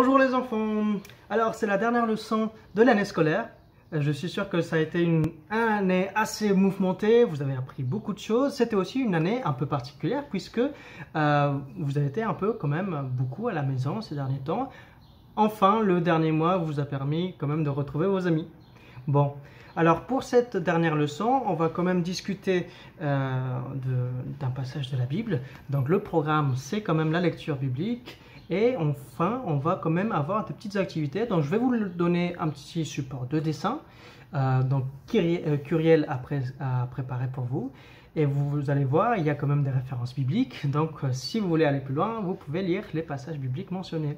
Bonjour les enfants. Alors c'est la dernière leçon de l'année scolaire. Je suis sûr que ça a été une année assez mouvementée, vous avez appris beaucoup de choses. C'était aussi une année un peu particulière puisque vous avez été un peu quand même beaucoup à la maison ces derniers temps. Enfin, le dernier mois vous a permis quand même de retrouver vos amis. Bon, alors pour cette dernière leçon, on va quand même discuter d'un passage de la Bible. Donc le programme, c'est quand même la lecture biblique. Et enfin, on va quand même avoir des petites activités. Donc je vais vous donner un petit support de dessin. Donc Curiel à préparer pour vous. Et vous allez voir, il y a quand même des références bibliques. Donc si vous voulez aller plus loin, vous pouvez lire les passages bibliques mentionnés.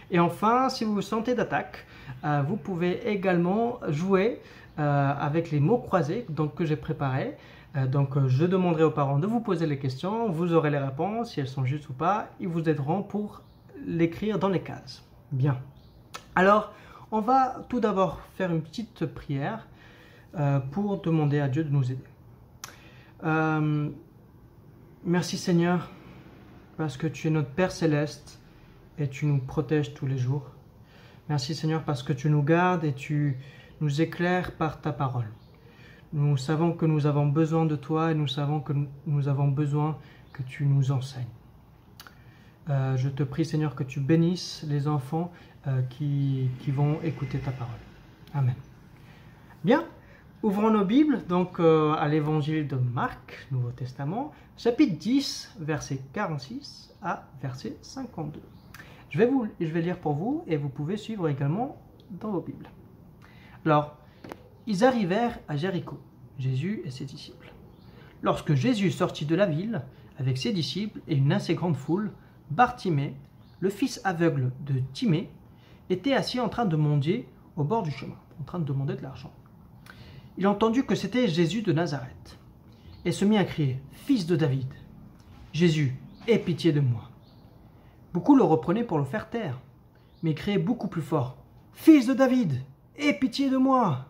Et enfin, si vous vous sentez d'attaque, vous pouvez également jouer avec les mots croisés donc, que j'ai préparés. Je demanderai aux parents de vous poser les questions, vous aurez les réponses, si elles sont justes ou pas, ils vous aideront pour l'écrire dans les cases. Bien. Alors, on va tout d'abord faire une petite prière pour demander à Dieu de nous aider. Merci Seigneur, parce que tu es notre Père Céleste et tu nous protèges tous les jours. Merci Seigneur, parce que tu nous gardes et tu nous éclaires par ta parole. Nous savons que nous avons besoin de toi et nous savons que nous avons besoin que tu nous enseignes. Je te prie Seigneur que tu bénisses les enfants qui vont écouter ta parole. Amen. Bien, ouvrons nos Bibles donc à l'évangile de Marc, Nouveau Testament, chapitre 10, verset 46 à verset 52. Je vais lire pour vous et vous pouvez suivre également dans vos Bibles. Alors, ils arrivèrent à Jéricho, Jésus et ses disciples. Lorsque Jésus sortit de la ville, avec ses disciples et une assez grande foule, Bartimée, le fils aveugle de Timée, était assis en train de mendier au bord du chemin, en train de demander de l'argent. Il entendit que c'était Jésus de Nazareth, et se mit à crier « Fils de David, Jésus, aie pitié de moi !» Beaucoup le reprenaient pour le faire taire, mais il criait beaucoup plus fort « Fils de David, aie pitié de moi !»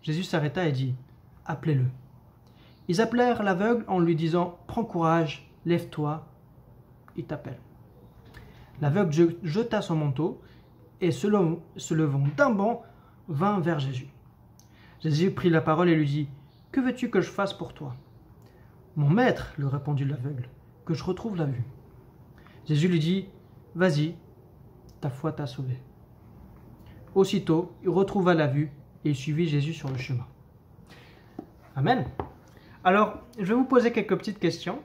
Jésus s'arrêta et dit « Appelez-le. » Ils appelèrent l'aveugle en lui disant « Prends courage, lève-toi, il t'appelle. » L'aveugle jeta son manteau et se levant d'un bond, vint vers Jésus. Jésus prit la parole et lui dit « Que veux-tu que je fasse pour toi ?»« Mon maître, lui répondit l'aveugle, que je retrouve la vue. » Jésus lui dit « Vas-y, ta foi t'a sauvé. » Aussitôt, il retrouva la vue et il suivit Jésus sur le chemin. Amen. Alors, je vais vous poser quelques petites questions.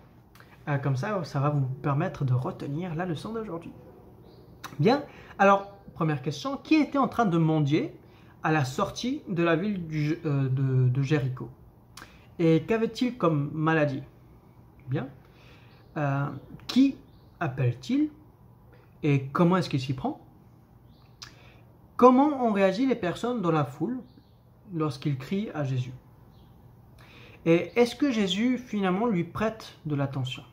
Comme ça va vous permettre de retenir la leçon d'aujourd'hui. Bien. Alors, première question. Qui était en train de mendier à la sortie de la ville de Jéricho? Et qu'avait-il comme maladie? Bien. Qui appelle-t-il? Et comment est-ce qu'il s'y prend? Comment ont réagi les personnes dans la foule lorsqu'ils crient à Jésus? Et est-ce que Jésus finalement lui prête de l'attention?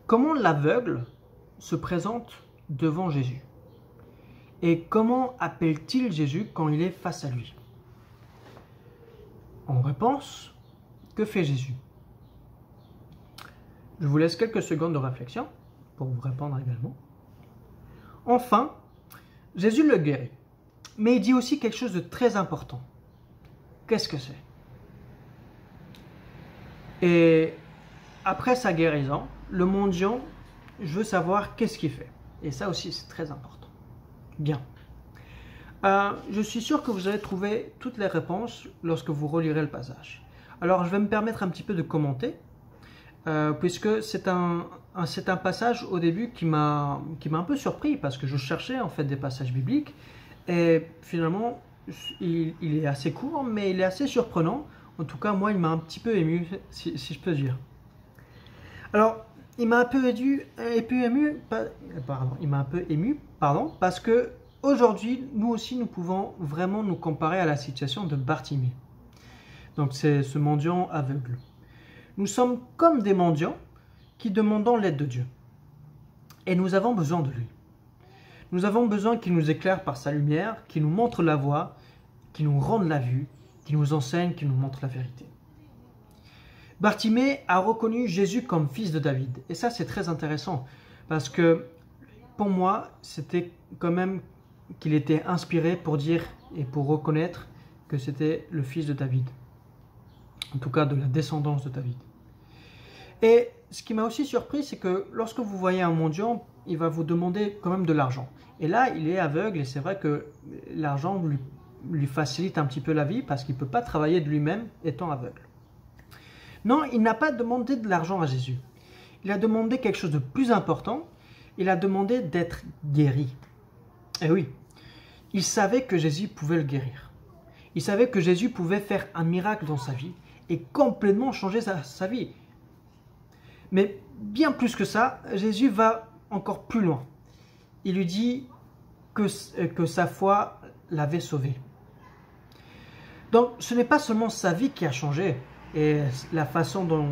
Comment l'aveugle se présente devant Jésus? Et comment appelle-t-il Jésus quand il est face à lui? En réponse, que fait Jésus? Je vous laisse quelques secondes de réflexion pour vous répondre également. Enfin, Jésus le guérit, mais il dit aussi quelque chose de très important. Qu'est-ce que c'est? Et après sa guérison, le mendiant veut savoir qu'est-ce qu'il fait. Et ça aussi, c'est très important. Bien. Je suis sûr que vous allez trouver toutes les réponses lorsque vous relirez le passage. Alors, je vais me permettre un petit peu de commenter, puisque c'est un passage au début qui m'a un peu surpris, parce que je cherchais en fait des passages bibliques, et finalement, il est assez court, mais il est assez surprenant. En tout cas, moi, il m'a un petit peu ému, si je peux dire. Alors, il m'a un peu ému, parce que aujourd'hui, nous aussi, nous pouvons vraiment nous comparer à la situation de Bartimée. Donc, c'est ce mendiant aveugle. Nous sommes comme des mendiants qui demandons l'aide de Dieu. Et nous avons besoin de lui. Nous avons besoin qu'il nous éclaire par sa lumière, qu'il nous montre la voie, qu'il nous rende la vue, qu'il nous enseigne, qu'il nous montre la vérité. Bartimée a reconnu Jésus comme fils de David. Et ça, c'est très intéressant, parce que pour moi, c'était quand même qu'il était inspiré pour dire et pour reconnaître que c'était le fils de David. En tout cas, de la descendance de David. Et ce qui m'a aussi surpris, c'est que lorsque vous voyez un mendiant, il va vous demander quand même de l'argent. Et là, il est aveugle et c'est vrai que l'argent lui facilite un petit peu la vie parce qu'il ne peut pas travailler de lui-même étant aveugle. Non, il n'a pas demandé de l'argent à Jésus. Il a demandé quelque chose de plus important. Il a demandé d'être guéri. Et oui, il savait que Jésus pouvait le guérir. Il savait que Jésus pouvait faire un miracle dans sa vie et complètement changer sa vie. Mais bien plus que ça, Jésus va encore plus loin. Il lui dit que sa foi l'avait sauvé. Donc, ce n'est pas seulement sa vie qui a changé et la façon dont,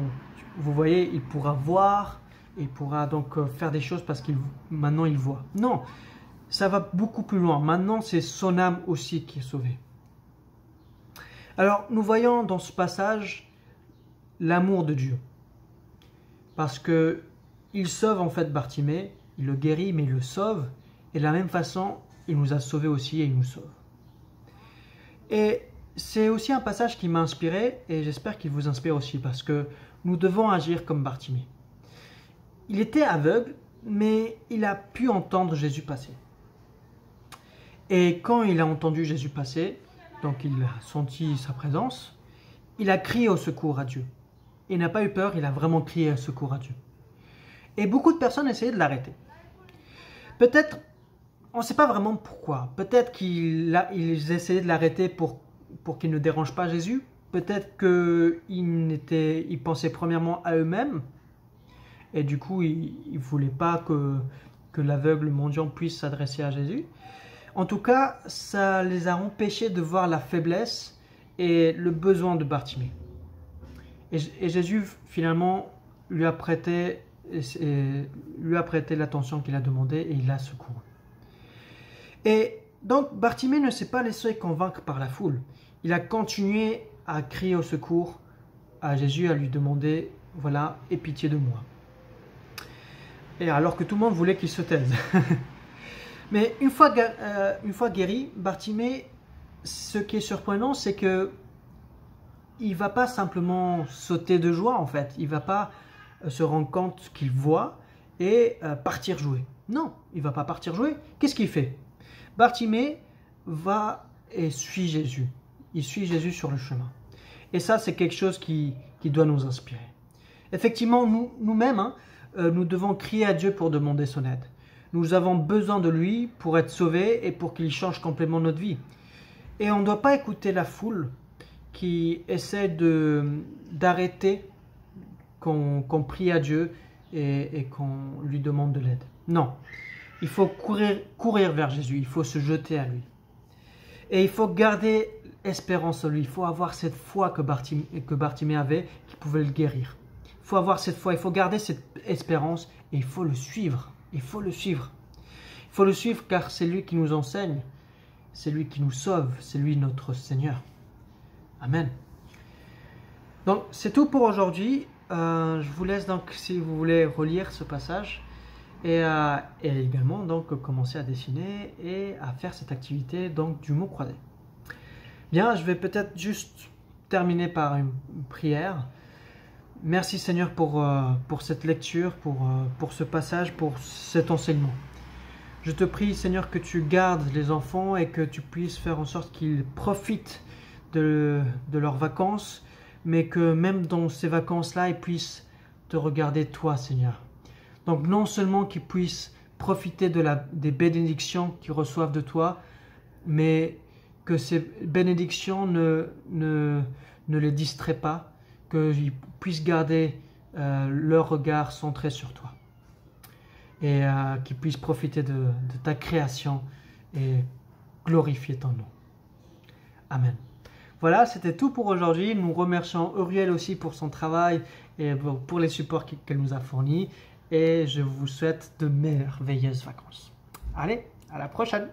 vous voyez, il pourra voir, il pourra donc faire des choses parce qu'il maintenant il voit. Non, ça va beaucoup plus loin. Maintenant, c'est son âme aussi qui est sauvée. Alors, nous voyons dans ce passage l'amour de Dieu. Parce que il sauve en fait Bartimée, il le guérit, mais il le sauve. Et de la même façon, il nous a sauvés aussi et il nous sauve. Et c'est aussi un passage qui m'a inspiré et j'espère qu'il vous inspire aussi parce que nous devons agir comme Bartimée. Il était aveugle, mais il a pu entendre Jésus passer. Et quand il a entendu Jésus passer, donc il a senti sa présence, il a crié au secours à Dieu. Il n'a pas eu peur, il a vraiment crié au secours à Dieu. Et beaucoup de personnes essayaient de l'arrêter. Peut-être, on ne sait pas vraiment pourquoi. Peut-être qu'ils essayaient de l'arrêter pour qu'il ne dérange pas Jésus. Peut-être qu'ils pensaient premièrement à eux-mêmes. Et du coup, ils ne voulaient pas que l'aveugle mendiant puisse s'adresser à Jésus. En tout cas, ça les a empêchés de voir la faiblesse et le besoin de Bartimée. Et Jésus, finalement, lui a prêté l'attention qu'il a demandé et il l'a secouru. Et donc, Bartimée ne s'est pas laissé convaincre par la foule. Il a continué à crier au secours à Jésus, à lui demander, voilà, aie pitié de moi. Et alors que tout le monde voulait qu'il se taise. Mais une fois guéri, Bartimée, ce qui est surprenant, c'est que il ne va pas simplement sauter de joie en fait. Il ne va pas se rendre compte qu'il voit et partir jouer. Non, il ne va pas partir jouer. Qu'est-ce qu'il fait? Bartimée va et suit Jésus. Il suit Jésus sur le chemin. Et ça, c'est quelque chose qui doit nous inspirer. Effectivement, nous-mêmes, nous devons crier à Dieu pour demander son aide. Nous avons besoin de lui pour être sauvés et pour qu'il change complètement notre vie. Et on ne doit pas écouter la foule qui essaie d'arrêter qu'on prie à Dieu et qu'on lui demande de l'aide. Non, il faut courir vers Jésus, il faut se jeter à lui. Et il faut garder espérance en lui, il faut avoir cette foi que Bartimée avait qui pouvait le guérir. Il faut avoir cette foi, il faut garder cette espérance et il faut le suivre. Il faut le suivre. Il faut le suivre car c'est lui qui nous enseigne, c'est lui qui nous sauve, c'est lui notre Seigneur. Amen. Donc, c'est tout pour aujourd'hui. Je vous laisse donc, si vous voulez, relire ce passage et également donc commencer à dessiner et à faire cette activité donc du mot croisé. Bien, je vais peut-être juste terminer par une prière. Merci Seigneur pour cette lecture, pour ce passage, pour cet enseignement. Je te prie Seigneur que tu gardes les enfants et que tu puisses faire en sorte qu'ils profitent de leurs vacances, mais que même dans ces vacances-là, ils puissent te regarder toi, Seigneur. Donc non seulement qu'ils puissent profiter des bénédictions qu'ils reçoivent de toi, mais que ces bénédictions ne les distraient pas, qu'ils puissent garder leur regard centré sur toi. Et qu'ils puissent profiter de ta création et glorifier ton nom. Amen. Voilà, c'était tout pour aujourd'hui. Nous remercions Uriel aussi pour son travail et pour les supports qu'elle nous a fournis. Et je vous souhaite de merveilleuses vacances. Allez, à la prochaine!